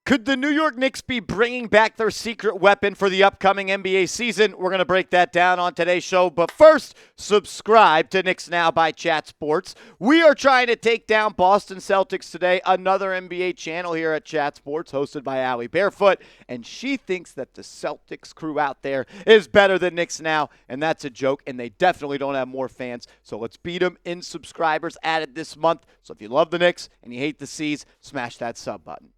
Could the New York Knicks be bringing back their secret weapon for the upcoming NBA season? We're going to break that down on today's show. But first, subscribe to Knicks Now by Chat Sports. We are trying to take down Boston Celtics today, another NBA channel here at Chat Sports, hosted by Allie Barefoot. And she thinks that the Celtics crew out there is better than Knicks Now. And that's a joke, and they definitely don't have more fans. So let's beat them in subscribers added this month. So if you love the Knicks and you hate the C's, smash that sub button.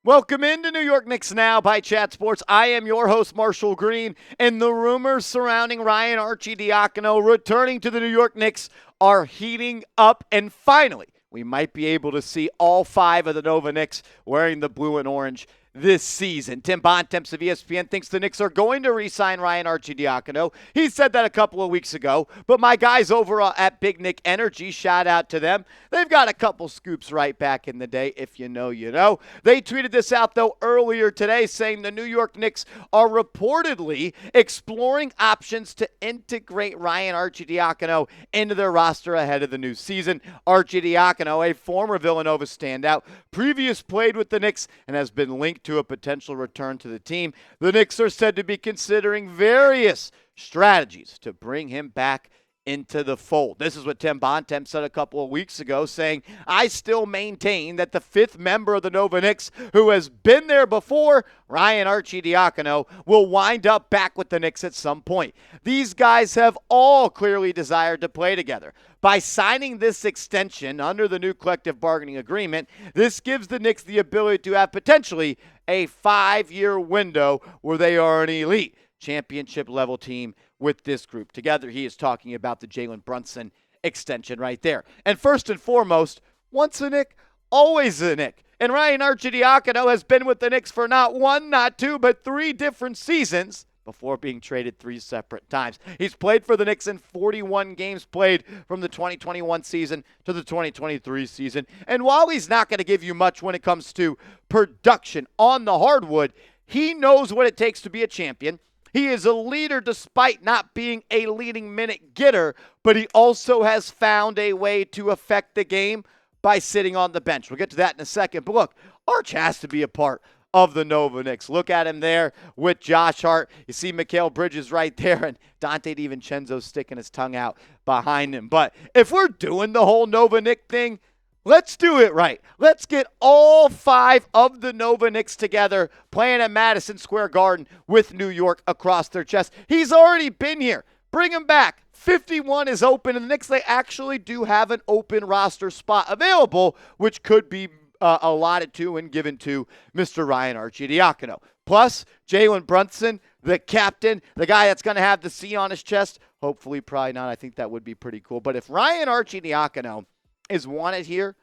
Welcome into New York Knicks Now by Chat Sports. I am your host, Marshall Green, and the rumors surrounding Ryan Arcidiacono returning to the New York Knicks are heating up, and finally, we might be able to see all five of the Nova Knicks wearing the blue and orange this season. Tim Bontempts of ESPN thinks the Knicks are going to re-sign Ryan Arcidiacono. He said that a couple of weeks ago, but my guys over at Big Knick Energy, shout out to them. They've got a couple scoops right back in the day. If you know, you know. They tweeted this out, though, earlier today, saying the New York Knicks are reportedly exploring options to integrate Ryan Arcidiacono into their roster ahead of the new season. Arcidiacono, a former Villanova standout, previously played with the Knicks and has been linked to a potential return to the team. The Knicks are said to be considering various strategies to bring him back into the fold. This is what Tim Bontempts said a couple of weeks ago, saying, I still maintain that the fifth member of the Nova Knicks, who has been there before, Ryan Arcidiacono, will wind up back with the Knicks at some point. These guys have all clearly desired to play together. By signing this extension under the new collective bargaining agreement, this gives the Knicks the ability to have potentially a 5-year window where they are an elite championship-level team with this group. Together, he is talking about the Jaylen Brunson extension right there. And first and foremost, once a Knick, always a Knick. And Ryan Arcidiacono has been with the Knicks for not one, not two, but 3 different seasons before being traded 3 separate times. He's played for the Knicks in 41 games played from the 2021 season to the 2023 season. And while he's not going to give you much when it comes to production on the hardwood, he knows what it takes to be a champion. He is a leader despite not being a leading minute getter, but he also has found a way to affect the game by sitting on the bench. We'll get to that in a second. But look, Arch has to be a part of the Nova Knicks. Look at him there with Josh Hart. You see Mikal Bridges right there, and Dante DiVincenzo sticking his tongue out behind him. But if we're doing the whole Nova Knick thing, let's do it right. Let's get all 5 of the Nova Knicks together playing at Madison Square Garden with New York across their chest. He's already been here. Bring him back. 51 is open, and the Knicks, they actually do have an open roster spot available, which could be allotted to and given to Mr. Ryan Arcidiacono. Plus, Jaylen Brunson, the captain, the guy that's going to have the C on his chest. Hopefully, probably not. I think that would be pretty cool. But if Ryan Arcidiacono is wanted here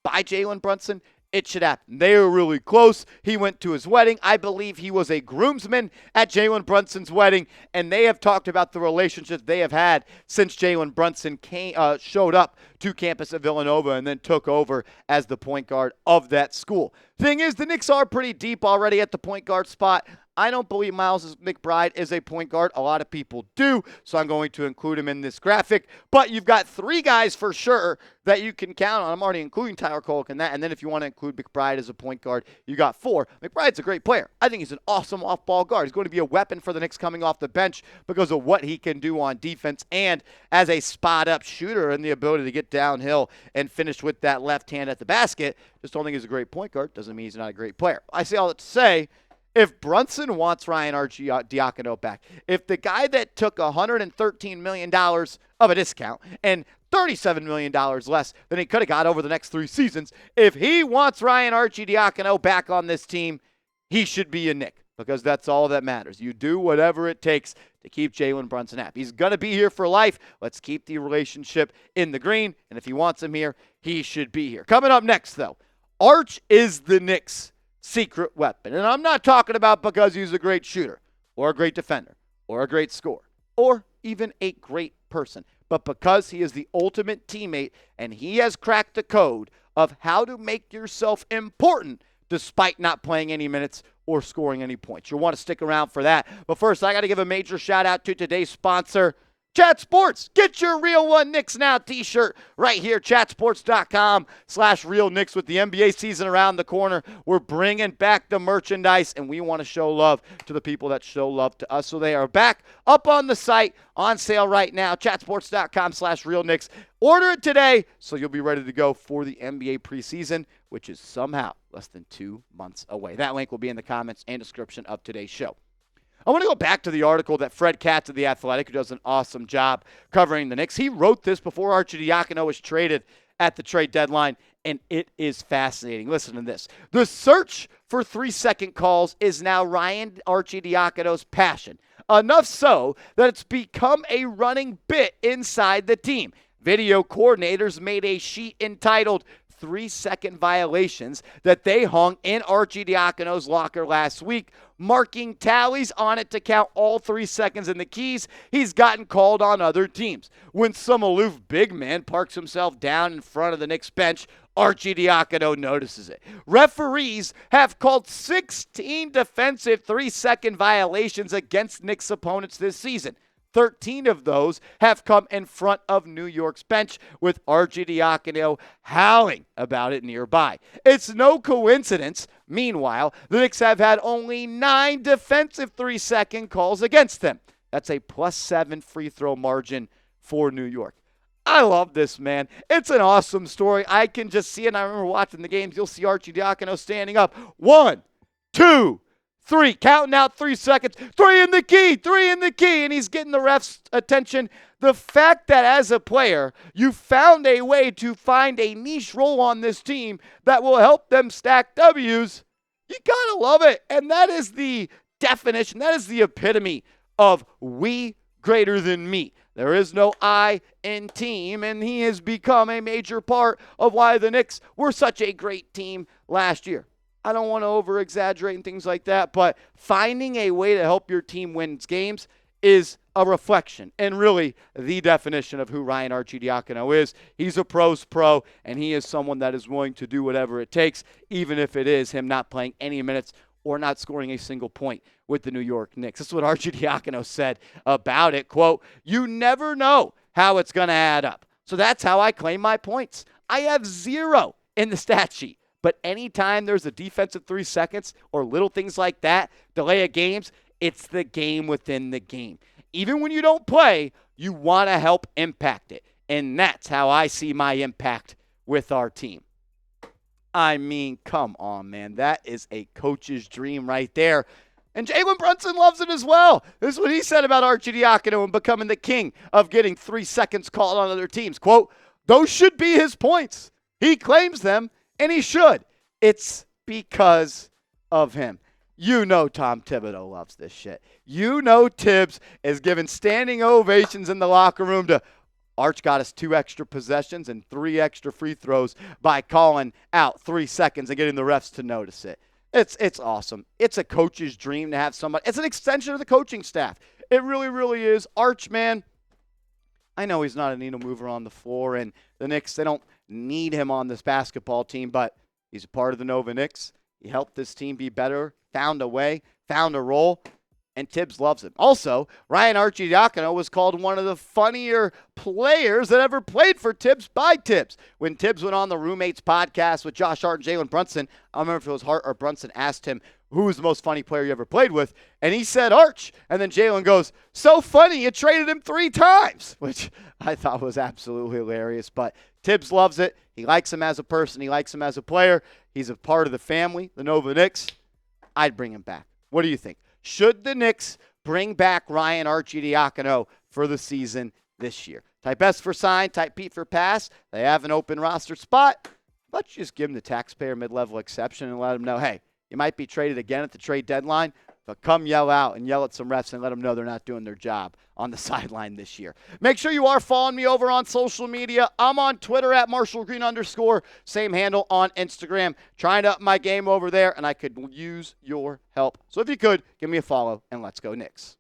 by Jaylen Brunson, it should happen. They are really close. He went to his wedding. I believe he was a groomsman at Jaylen Brunson's wedding, and they have talked about the relationship they have had since Jaylen Brunson showed up to campus at Villanova and then took over as the point guard of that school. Thing is, the Knicks are pretty deep already at the point guard spot. I don't believe Miles McBride is a point guard. A lot of people do, so I'm going to include him in this graphic. But you've got 3 guys for sure that you can count on. I'm already including Tyler Kolek in that. And then if you want to include McBride as a point guard, you got 4. McBride's a great player. I think he's an awesome off-ball guard. He's going to be a weapon for the Knicks coming off the bench because of what he can do on defense and as a spot-up shooter and the ability to get downhill and finish with that left hand at the basket. Just don't think he's a great point guard. Doesn't mean he's not a great player. I say all that to say, if Brunson wants Ryan Arcidiacono back, if the guy that took $113 million of a discount and $37 million less than he could have got over the next 3 seasons, if he wants Ryan Arcidiacono back on this team, he should be a Knick because that's all that matters. You do whatever it takes to keep Jaylen Brunson happy. He's going to be here for life. Let's keep the relationship in the green, and if he wants him here, he should be here. Coming up next, though, Arch is the Knicks' secret weapon. And I'm not talking about because he's a great shooter or a great defender or a great scorer or even a great person, but because he is the ultimate teammate and he has cracked the code of how to make yourself important despite not playing any minutes or scoring any points. You'll want to stick around for that. But first, I got to give a major shout out to today's sponsor, Chat Sports. Get your Real One Knicks Now t-shirt right here. Chatsports.com/Real Knicks. With the NBA season around the corner, we're bringing back the merchandise, and we want to show love to the people that show love to us. So they are back up on the site, on sale right now. Chatsports.com/Real Knicks. Order it today so you'll be ready to go for the NBA preseason, which is somehow less than 2 months away. That link will be in the comments and description of today's show. I want to go back to the article that Fred Katz of The Athletic, who does an awesome job covering the Knicks, he wrote this before Arcidiacono was traded at the trade deadline, and it is fascinating. Listen to this. The search for 3-second calls is now Ryan Arcidiacono's passion, enough so that it's become a running bit inside the team. Video coordinators made a sheet entitled 3-second violations that they hung in Arcidiacono's locker last week, marking tallies on it to count all 3 seconds in the keys he's gotten called on other teams. When some aloof big man parks himself down in front of the Knicks bench, Arcidiacono notices it. Referees have called 16 defensive 3-second violations against Knicks opponents this season. 13 of those have come in front of New York's bench, with Arcidiacono howling about it nearby. It's no coincidence, meanwhile, the Knicks have had only 9 defensive 3-second calls against them. That's a +7 free throw margin for New York. I love this, man. It's an awesome story. I can just see it, and I remember watching the games. You'll see Arcidiacono standing up. 1, 2, 3, counting out 3 seconds, 3 in the key, and he's getting the ref's attention. The fact that as a player, you found a way to find a niche role on this team that will help them stack W's, you gotta love it. And that is the definition, that is the epitome of we greater than me. There is no I in team, and he has become a major part of why the Knicks were such a great team last year. I don't want to over-exaggerate and things like that, but finding a way to help your team win games is a reflection and really the definition of who Ryan Arcidiacono is. He's a pro's pro, and he is someone that is willing to do whatever it takes, even if it is him not playing any minutes or not scoring a single point with the New York Knicks. This is what Arcidiacono said about it. Quote, "You never know how it's going to add up. So that's how I claim my points. I have 0 in the stat sheet. But anytime there's a defensive 3 seconds or little things like that, delay of games, it's the game within the game. Even when you don't play, you want to help impact it. And that's how I see my impact with our team." I mean, come on, man. That is a coach's dream right there. And Jaylen Brunson loves it as well. This is what he said about Arcidiacono and becoming the king of getting 3 seconds called on other teams. Quote, "Those should be his points. He claims them. And he should. It's because of him." You know Tom Thibodeau loves this shit. You know Tibbs is giving standing ovations in the locker room to Arch got us 2 extra possessions and 3 extra free throws by calling out 3 seconds and getting the refs to notice it. It's awesome. It's a coach's dream to have somebody. It's an extension of the coaching staff. It really, really is. Arch, man, I know he's not a needle mover on the floor, and the Knicks, they don't need him on this basketball team, but he's a part of the Nova Knicks. He helped this team be better, found a way, found a role, and Tibbs loves him. Also, Ryan Arcidiacono was called one of the funnier players that ever played for Tibbs by Tibbs. When Tibbs went on the Roommates podcast with Josh Hart and Jaylen Brunson, I don't remember if it was Hart or Brunson asked him, "Who was the most funny player you ever played with?" And he said Arch. And then Jaylen goes, "So funny, you traded him 3 times," which I thought was absolutely hilarious. But Tibbs loves it. He likes him as a person. He likes him as a player. He's a part of the family, the Nova Knicks. I'd bring him back. What do you think? Should the Knicks bring back Ryan Arcidiacono for the season this year? Type S for sign, type P for pass. They have an open roster spot. Let's just give him the taxpayer mid-level exception and let him know, hey, you might be traded again at the trade deadline, but come yell out and yell at some refs and let them know they're not doing their job on the sideline this year. Make sure you are following me over on social media. I'm on Twitter at @MarshallGreen_. Same handle on Instagram. Trying to up my game over there, and I could use your help. So if you could, give me a follow, and let's go Knicks.